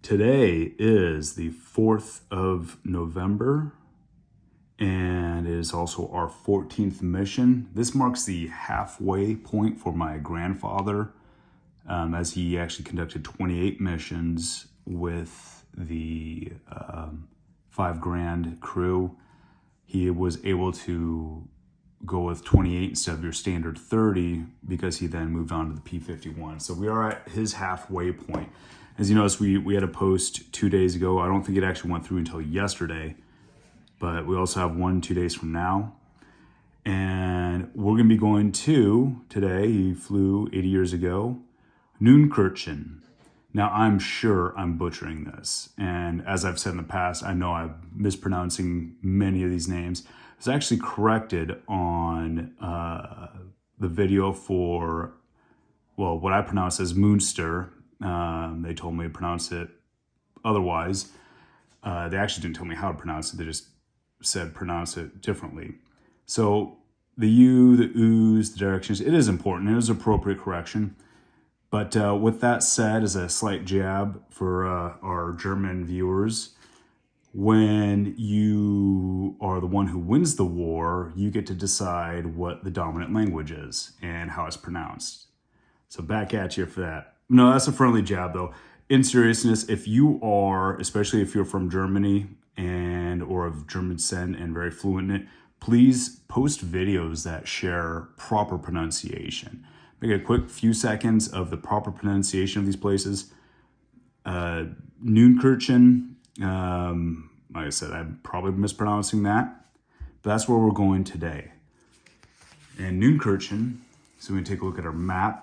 Today is the 4th of November, and it is also our 14th mission. This marks the halfway point for my grandfather, as he actually conducted 28 missions with the 5 grand crew. He was able to go with 28 instead of your standard 30 because he then moved on to the P-51. So we are at his halfway point. As you notice, we had a post 2 days ago. I don't think it actually went through until yesterday, but we also have one 2 days from now. And we're going to be going to, today, he flew 80 years ago, Neunkirchen. Now, I'm sure I'm butchering this. And as I've said in the past, I know I'm mispronouncing many of these names. I was actually corrected on the video for, well, what I pronounce as Münster. They told me to pronounce it otherwise. They actually didn't tell me how to pronounce it. They just said pronounce it differently. So the U, the U's, the directions, it is important. It is appropriate correction. But with that said, as a slight jab for our German viewers, when you are the one who wins the war, you get to decide what the dominant language is and how it's pronounced. So back at you for that. No, that's a friendly jab though. In seriousness, if you are, especially if you're from Germany and or of German descent and very fluent in it, please post videos that share proper pronunciation. Make a quick few seconds of the proper pronunciation of these places. Neunkirchen, like I said, I'm probably mispronouncing that, but that's where we're going today. And Neunkirchen, so we're gonna take a look at our map.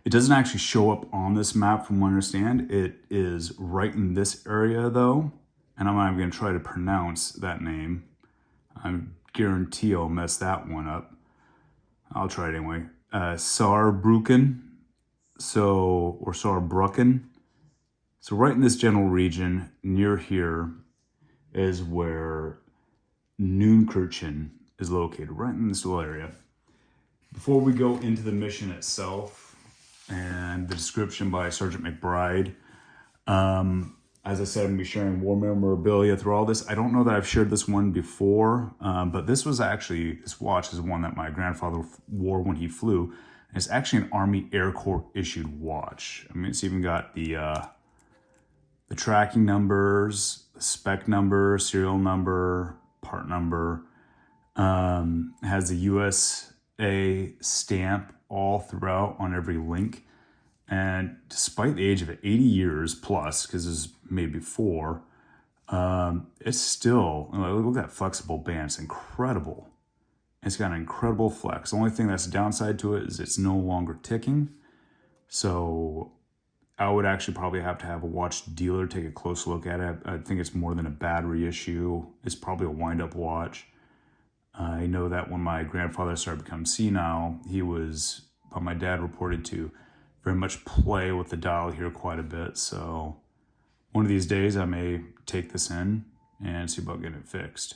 It doesn't actually show up on this map from what I understand. It is right in this area though, and I'm not even gonna try to pronounce that name. I guarantee I'll mess that one up. I'll try it anyway. Saarbrücken, or Saarbrücken. So right in this general region near here is where Neunkirchen is located, right in this little area. Before we go into the mission itself and the description by Sergeant McBride, as I said, I'm going to be sharing war memorabilia through all this. I don't know that I've shared this one before, but this watch is one that my grandfather wore when he flew. And it's actually an Army Air Corps issued watch. I mean, it's even got the tracking numbers, the spec number, serial number, part number. It has the USA stamp all throughout on every link. And despite the age of it, 80 years plus, because it's made before, it's still, look at that flexible band. It's incredible. It's got an incredible flex. The only thing that's a downside to it is it's no longer ticking. So I would actually probably have to have a watch dealer take a close look at it. I think it's more than a battery issue. It's probably a wind-up watch. I know that when my grandfather started to become senile, but my dad reported to very much play with the dial here quite a bit. So one of these days I may take this in and see about getting it fixed.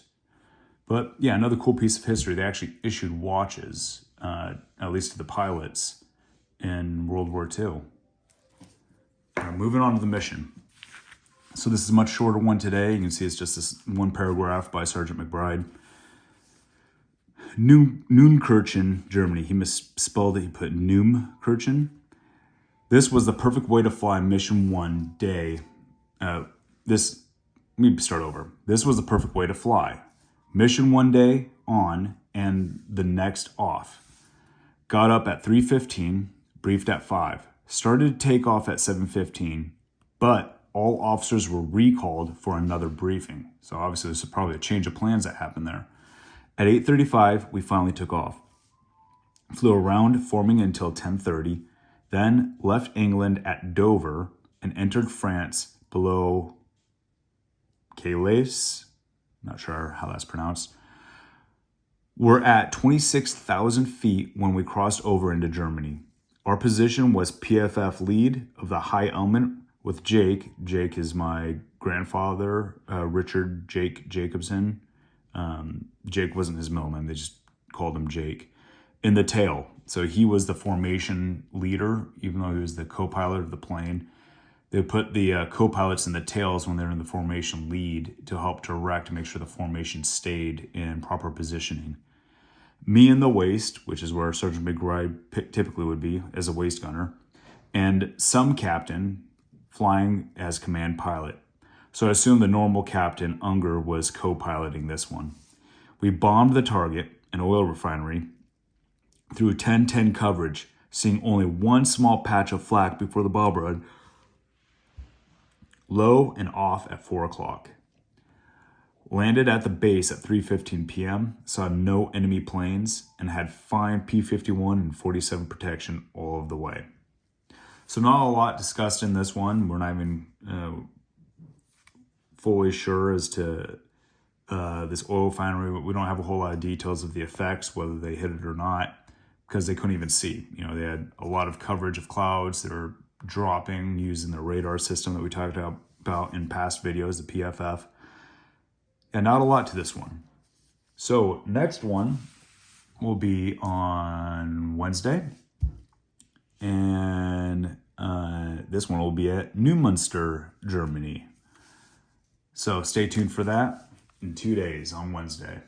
But yeah, another cool piece of history. They actually issued watches, at least to the pilots, in World War II. All right, moving on to the mission. So this is a much shorter one today. You can see it's just this one paragraph by Sergeant McBride. Neunkirchen, Germany. He misspelled it. He put Neunkirchen. This was the perfect way to fly mission 1 day. Let me start over. This was the perfect way to fly. Mission 1 day on and the next off. Got up at 3:15, briefed at 5. Started to take off at 7:15, but all officers were recalled for another briefing. So obviously this is probably a change of plans that happened there. At 8:35, we finally took off. Flew around forming until 10:30, then left England at Dover and entered France below Calais. Not sure how that's pronounced. We're at 26,000 feet when we crossed over into Germany. Our position was PFF lead of the high element with Jake. Jake is my grandfather, Richard Jake Jacobson. Jake wasn't his middle name. They just called him Jake. In the tail. So he was the formation leader, even though he was the co-pilot of the plane. They put the co-pilots in the tails when they're in the formation lead to help direct and make sure the formation stayed in proper positioning. Me in the waist, which is where Sergeant McBride typically would be as a waist gunner, and some captain flying as command pilot. So I assume the normal captain, Unger, was co-piloting this one. We bombed the target, an oil refinery, through 10-10 coverage, seeing only one small patch of flak before the bomb run, low and off at 4 o'clock. Landed at the base at 3:15 p.m., saw no enemy planes, and had fine P-51 and 47 protection all of the way. So not a lot discussed in this one. We're not even fully sure as to this oil refinery. We don't have a whole lot of details of the effects, whether they hit it or not, because they couldn't even see. You know, they had a lot of coverage of clouds that are dropping using the radar system that we talked about in past videos, the PFF. And not a lot to this one. So next one will be on Wednesday. And this one will be at Neumünster, Germany. So stay tuned for that in 2 days on Wednesday.